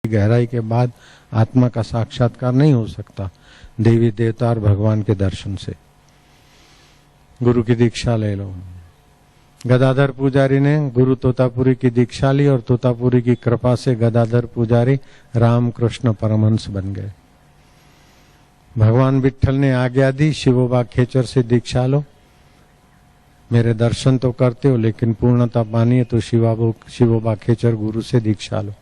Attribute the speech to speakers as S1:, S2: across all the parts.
S1: गहराई के बाद आत्मा का साक्षात्कार नहीं हो सकता देवी देवता और भगवान के दर्शन से। गुरु की दीक्षा ले लो। गदाधर पुजारी ने गुरु तोतापुरी की दीक्षा ली और तोतापुरी की कृपा से गदाधर पुजारी रामकृष्ण परमहंस बन गए। भगवान विट्ठल ने आज्ञा दी, शिवोबा खेचर से दीक्षा लो। मेरे दर्शन तो करते हो लेकिन पूर्णता पानी है तो शिवोबा खेचर गुरु से दीक्षा लो।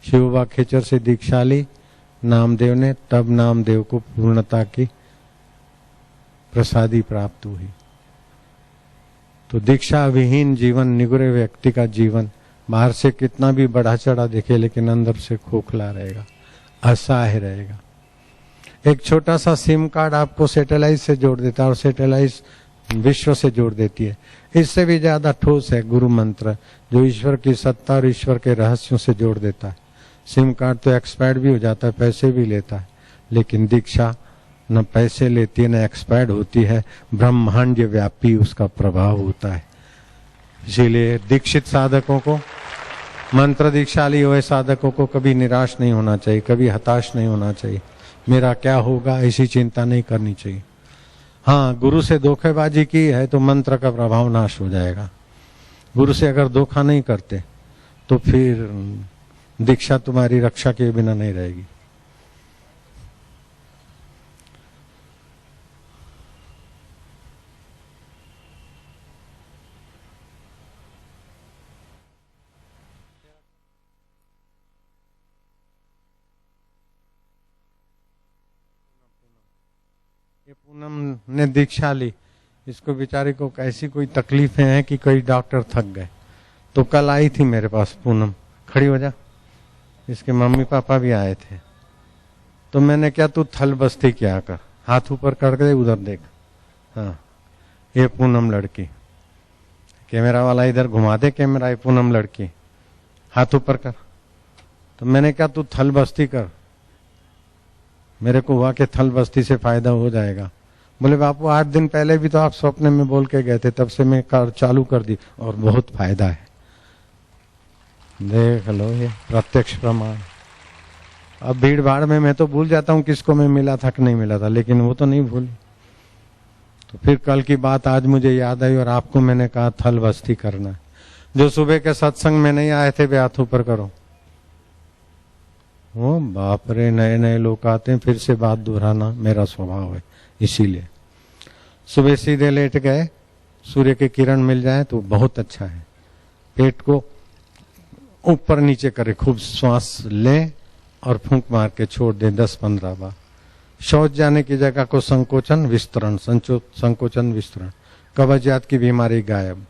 S1: शिवोबा खेचर से दीक्षा ली नामदेव ने, तब नामदेव को पूर्णता की प्रसादी प्राप्त हुई। तो दीक्षा विहीन जीवन, निगुरे व्यक्ति का जीवन बाहर से कितना भी बढ़ा चढ़ा दिखे लेकिन अंदर से खोखला रहेगा, असहाय रहेगा। एक छोटा सा सिम कार्ड आपको सैटेलाइट से जोड़ देता है और सैटेलाइट विश्व से जोड़ देती है। इससे भी ज्यादा ठोस है गुरु मंत्र, जो ईश्वर की सत्ता और ईश्वर के रहस्यों से जोड़ देता है। सिम कार्ड तो एक्सपायर्ड भी हो जाता है, पैसे भी लेता है, लेकिन दीक्षा न पैसे लेती है न एक्सपायर्ड होती है, ब्रह्मांड व्यापी उसका प्रभाव होता है। इसीलिए दीक्षित साधकों को, मंत्र दीक्षा लिए हुए साधकों को कभी निराश नहीं होना चाहिए, कभी हताश नहीं होना चाहिए। मेरा क्या होगा ऐसी चिंता नहीं करनी चाहिए। हाँ, गुरु से धोखेबाजी की है तो मंत्र का प्रभाव नाश हो जाएगा। गुरु से अगर धोखा नहीं करते तो फिर दीक्षा तुम्हारी रक्षा के बिना नहीं रहेगी। ये पूनम ने दीक्षा ली, इसको बेचारे को कैसी कोई तकलीफें हैं कि कई डॉक्टर थक गए। तो कल आई थी मेरे पास पूनम, खड़ी हो जा, इसके मम्मी पापा भी आए थे। तो मैंने क्या, तू थल बस्ती क्या कर, हाथ ऊपर कर दे, उधर देख। हाँ, ये पूनम लड़की, कैमरा वाला इधर घुमा दे कैमरा, ये पूनम लड़की, हाथ ऊपर कर। तो मैंने क्या, तू थल बस्ती कर। मेरे को हुआ कि थल बस्ती से फायदा हो जाएगा। बोले बापू 8 दिन पहले भी तो आप स्वप्न में बोल के गए थे, तब से मैं कार चालू कर दी और बहुत फायदा है। देख लो, ये प्रत्यक्ष प्रमाण। अब भीड़ भाड़ में मैं तो भूल जाता हूँ किसको मैं मिला था कि नहीं मिला था, लेकिन वो तो नहीं भूली। तो फिर कल की बात आज मुझे याद आई और आपको मैंने कहा थल बस्ती करना है। जो सुबह के सत्संग में नहीं आए थे वे हाथ ऊपर करो। वो बाप रे, नए नए लोग आते हैं, फिर से बात दोहराना मेरा स्वभाव है। इसीलिए सुबह सीधे लेट गए, सूर्य की किरण मिल जाए तो बहुत अच्छा है। पेट को ऊपर नीचे करे, खूब श्वास ले और फूंक मार के छोड़ दे 10-15 बार। शौच जाने की जगह को संकोचन विस्तरण, संकोचन विस्तरण। कब्जियत की बीमारी गायब।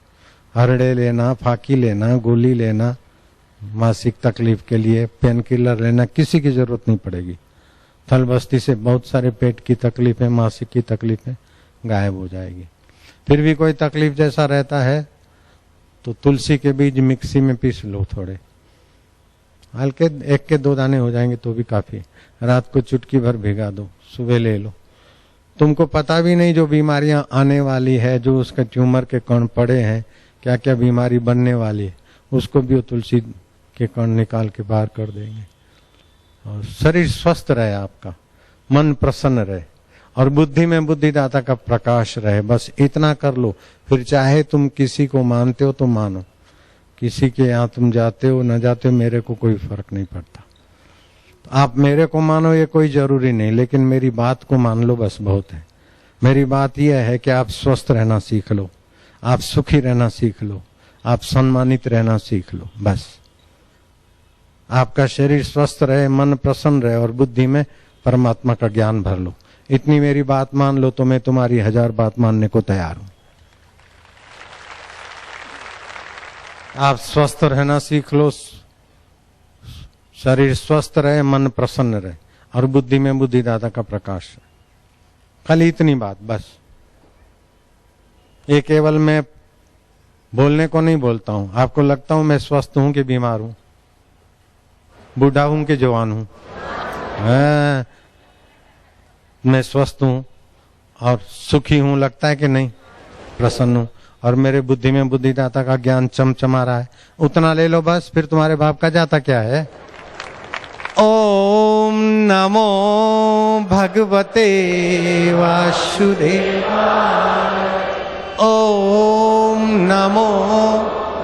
S1: हरड़े लेना, फाकी लेना, गोली लेना, मासिक तकलीफ के लिए पेन किलर लेना, किसी की जरूरत नहीं पड़ेगी। थल बस्ती से बहुत सारे पेट की तकलीफें, मासिक की तकलीफें गायब हो जाएगी। फिर भी कोई तकलीफ जैसा रहता है तो तुलसी के बीज मिक्सी में पीस लो, थोड़े हल्के, 1 के 2 दाने हो जाएंगे तो भी काफी। रात को चुटकी भर भिगा दो, सुबह ले लो। तुमको पता भी नहीं जो बीमारियां आने वाली है, जो उसके ट्यूमर के कण पड़े हैं, क्या क्या बीमारी बनने वाली है, उसको भी वो तुलसी के कण निकाल के बाहर कर देंगे। और शरीर स्वस्थ रहे, आपका मन प्रसन्न रहे और बुद्धि में बुद्धिदाता का प्रकाश रहे, बस इतना कर लो। फिर चाहे तुम किसी को मानते हो तो मानो, किसी के यहाँ तुम जाते हो न जाते हो, मेरे को कोई फर्क नहीं पड़ता। तो आप मेरे को मानो ये कोई जरूरी नहीं, लेकिन मेरी बात को मान लो, बस बहुत है। मेरी बात यह है कि आप स्वस्थ रहना सीख लो, आप सुखी रहना सीख लो, आप सम्मानित रहना सीख लो। बस आपका शरीर स्वस्थ रहे, मन प्रसन्न रहे और बुद्धि में परमात्मा का ज्ञान भर लो। इतनी मेरी बात मान लो तो मैं तुम्हारी 1000 बात मानने को तैयार हूं। आप स्वस्थ रहना सीख लो, शरीर स्वस्थ रहे, मन प्रसन्न रहे और बुद्धि में बुद्धिदाता का प्रकाश रहे। खाली इतनी बात बस। ये केवल मैं बोलने को नहीं बोलता हूं। आपको लगता हूं मैं स्वस्थ हूं कि बीमार हूं, बूढ़ा हूं कि जवान हूं? मैं स्वस्थ हूं और सुखी हूं, लगता है कि नहीं? प्रसन्न हूं और मेरे बुद्धि में बुद्धिदाता का ज्ञान चमचमा रहा है। उतना ले लो बस, फिर तुम्हारे बाप का जाता क्या है। ओम नमो भगवते वासुदेवाय। ओम नमो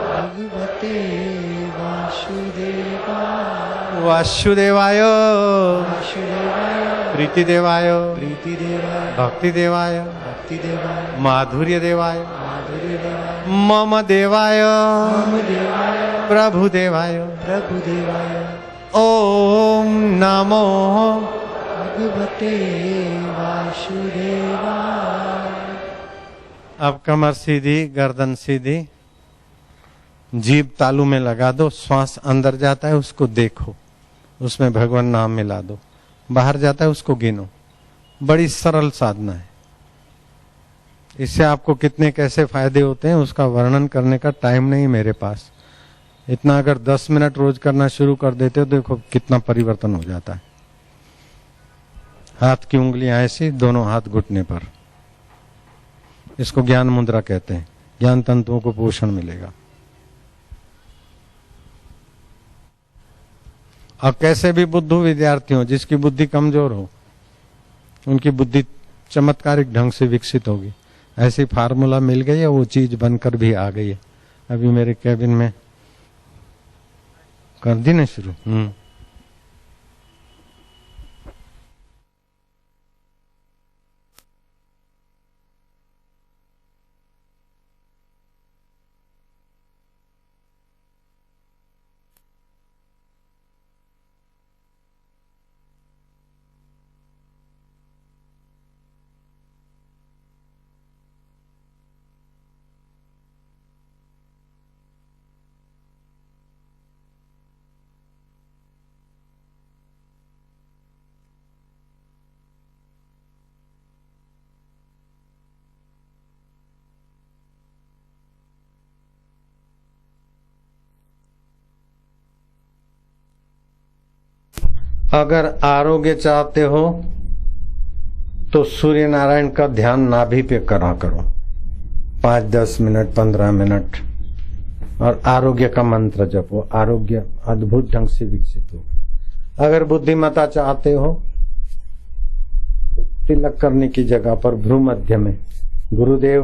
S1: भगवते वासुदेवाय। वासुदेवाय प्रीति देवाय भक्ति देवाय माधुर्य देवाय मम देवाय प्रभु देवाय ओम नमो भगवते वासुदेवाय। अब कमर सीधी, गर्दन सीधी, जीभ तालू में लगा दो, श्वास अंदर जाता है उसको देखो, उसमें भगवान नाम मिला दो, बाहर जाता है उसको गिनो। बड़ी सरल साधना है। इससे आपको कितने कैसे फायदे होते हैं उसका वर्णन करने का टाइम नहीं मेरे पास। इतना अगर 10 मिनट रोज करना शुरू कर देते हो देखो कितना परिवर्तन हो जाता है। हाथ की उंगलियां ऐसी, दोनों हाथ घुटने पर, इसको ज्ञान मुद्रा कहते हैं। ज्ञान तंतुओं को पोषण मिलेगा। अब कैसे भी बुद्धू विद्यार्थी हो, जिसकी बुद्धि कमजोर हो, उनकी बुद्धि चमत्कारिक ढंग से विकसित होगी। ऐसी फार्मूला मिल गई है, वो चीज बनकर भी आ गई है। अभी मेरे कैबिन में कर दी ना शुरू। अगर आरोग्य चाहते हो तो सूर्य नारायण का ध्यान नाभि पे करा करो 5-10 मिनट 15 मिनट, और आरोग्य का मंत्र जपो। आरोग्य अद्भुत ढंग से विकसित हो। अगर बुद्धिमत्ता चाहते हो तो तिलक करने की जगह पर भ्रू मध्य में गुरुदेव